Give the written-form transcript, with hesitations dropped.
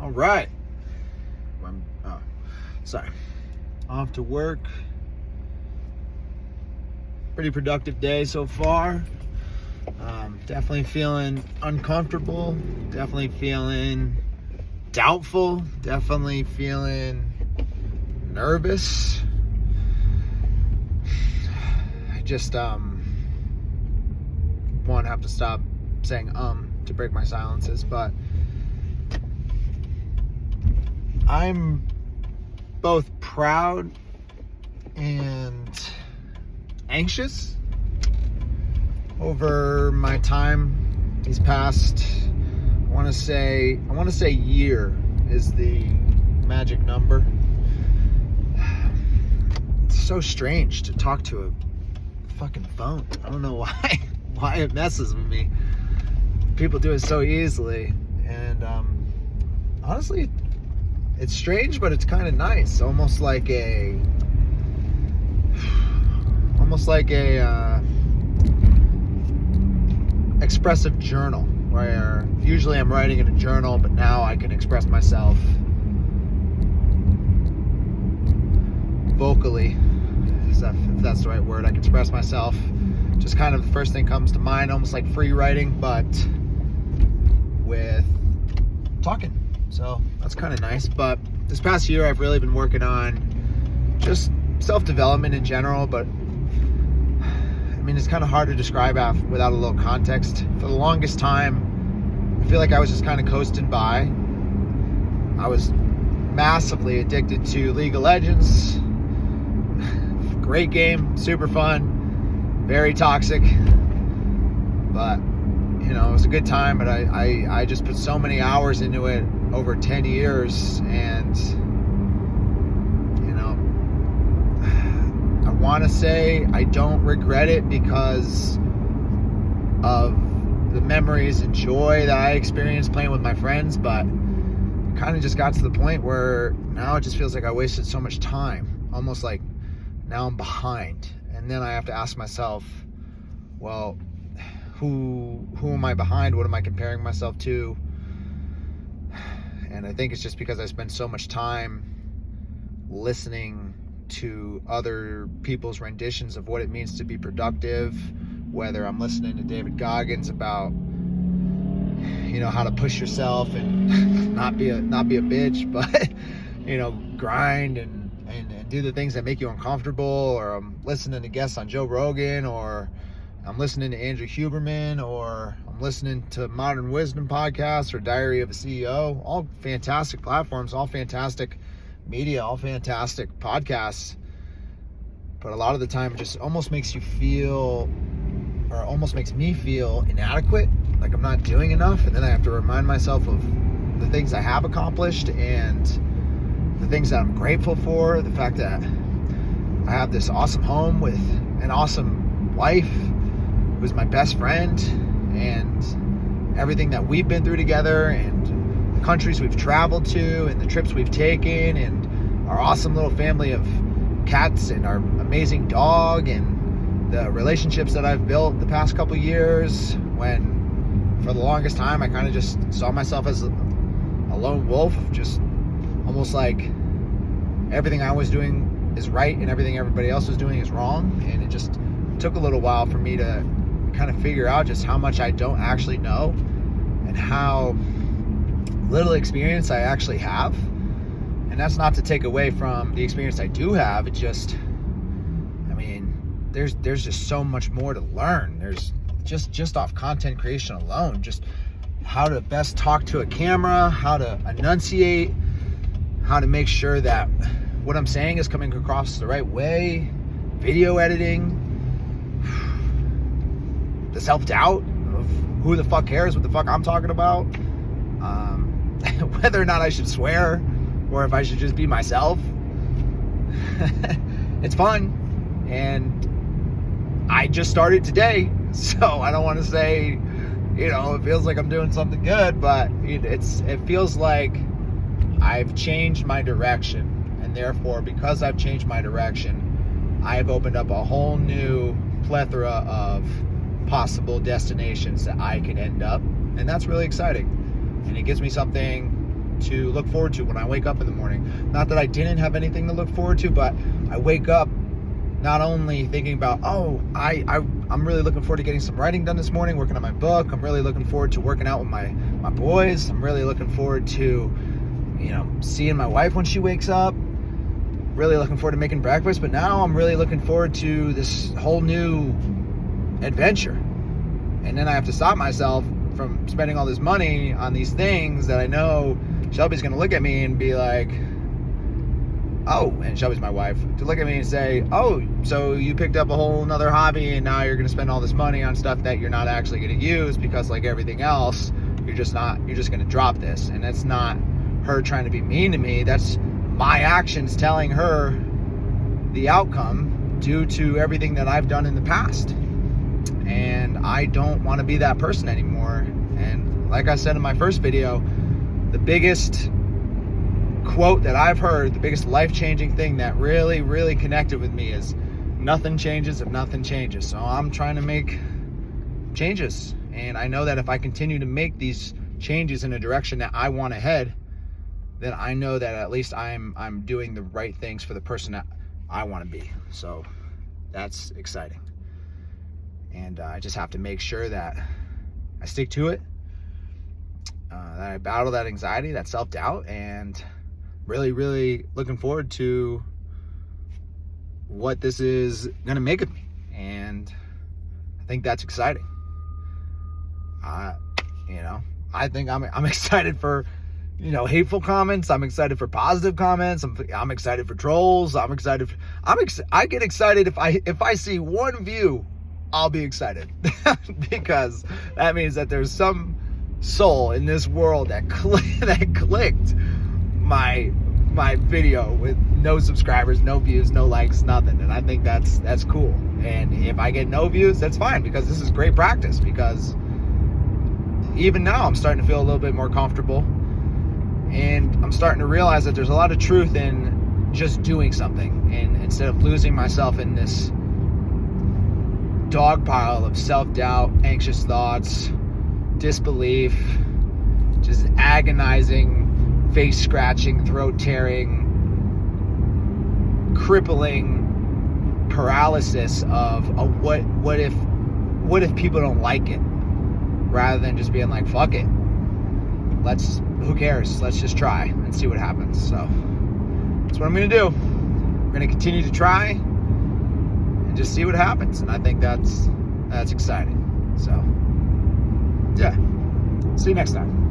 All right. Sorry. Off to work. Pretty productive day so far. Definitely feeling uncomfortable. Definitely feeling doubtful. Definitely feeling nervous. I just one, have to stop saying to break my silences, but I'm both proud and anxious over my time these past, I want to say year is the magic number. It's so strange to talk to a fucking phone. I don't know why it messes with me. People do it so easily, and honestly, it's strange, but it's kind of nice. Almost like a expressive journal, where usually I'm writing in a journal, but now I can express myself vocally, if that's the right word. I can express myself. Just kind of the first thing comes to mind, almost like free writing, but with talking. So that's kind of nice. But this past year, I've really been working on just self-development in general, but I mean, it's kind of hard to describe without a little context. For the longest time, I feel like I was just kind of coasting by. I was massively addicted to League of Legends. Great game, super fun, very toxic, but it was a good time. But I just put so many hours into it over 10 years, and I want to say I don't regret it because of the memories and joy that I experienced playing with my friends, but it kind of just got to the point where now it just feels like I wasted so much time, almost like now I'm behind. And then I have to ask myself, well, who am I behind? What am I comparing myself to? And I think it's just because I spend so much time listening to other people's renditions of what it means to be productive, whether I'm listening to David Goggins about how to push yourself and not be a bitch, but grind and do the things that make you uncomfortable, or I'm listening to guests on Joe Rogan, or I'm listening to Andrew Huberman, or I'm listening to Modern Wisdom podcasts or Diary of a CEO. All fantastic platforms, all fantastic media, all fantastic podcasts. But a lot of the time it just almost makes you feel, or almost makes me feel inadequate, like I'm not doing enough. And then I have to remind myself of the things I have accomplished and the things that I'm grateful for. The fact that I have this awesome home with an awesome wife who's my best friend, and everything that we've been through together, and the countries we've traveled to, and the trips we've taken, and our awesome little family of cats, and our amazing dog, and the relationships that I've built the past couple years, when for the longest time I kind of just saw myself as a lone wolf, just almost like everything I was doing is right and everything everybody else was doing is wrong. And it just took a little while for me to kind of figure out just how much I don't actually know and how little experience I actually have. And that's not to take away from the experience I do have. It just, there's just so much more to learn. There's just off content creation alone, just how to best talk to a camera, how to enunciate, how to make sure that what I'm saying is coming across the right way, video editing, the self-doubt of who the fuck cares what the fuck I'm talking about, whether or not I should swear or if I should just be myself. It's fun, and I just started today, so I don't want to say, it feels like I'm doing something good, but it feels like I've changed my direction, and therefore, because I've changed my direction, I've opened up a whole new plethora of possible destinations that I could end up, and that's really exciting. And it gives me something to look forward to when I wake up in the morning. Not that I didn't have anything to look forward to, but I wake up not only thinking about, oh, I'm really looking forward to getting some writing done this morning, working on my book. I'm really looking forward to working out with my boys. I'm really looking forward to, seeing my wife when she wakes up. Really looking forward to making breakfast. But now I'm really looking forward to this whole new adventure. And then I have to stop myself from spending all this money on these things that I know Shelby's going to look at me and be like, oh, and Shelby's my wife, to look at me and say, oh, so you picked up a whole nother hobby and now you're going to spend all this money on stuff that you're not actually going to use because, like everything else, you're just going to drop this. And that's not her trying to be mean to me. That's my actions telling her the outcome due to everything that I've done in the past. And I don't want to be that person anymore. And like I said in my first video, the biggest quote that I've heard, the biggest life-changing thing that really, really connected with me is, nothing changes if nothing changes. So I'm trying to make changes. And I know that if I continue to make these changes in a direction that I want to head, then I know that at least I'm doing the right things for the person that I want to be. So that's exciting. And I just have to make sure that I stick to it, that I battle that anxiety, that self-doubt, and really, really looking forward to what this is going to make of me. And I think that's exciting. I think I'm excited for, hateful comments. I'm excited for positive comments. I'm excited for trolls. I get excited if I see one view, I'll be excited because that means that there's some soul in this world that clicked my video with no subscribers, no views, no likes, nothing. And I think that's cool. And if I get no views, that's fine, because this is great practice. Because even now I'm starting to feel a little bit more comfortable, and I'm starting to realize that there's a lot of truth in just doing something, and instead of losing myself in this dog pile of self-doubt, anxious thoughts, disbelief, just agonizing, face scratching, throat tearing, crippling paralysis of a what if people don't like it, rather than just being like, fuck it, who cares, let's just try and see what happens. So that's what I'm gonna do. I'm gonna continue to try and just see what happens, and I think that's exciting. So yeah, see you next time.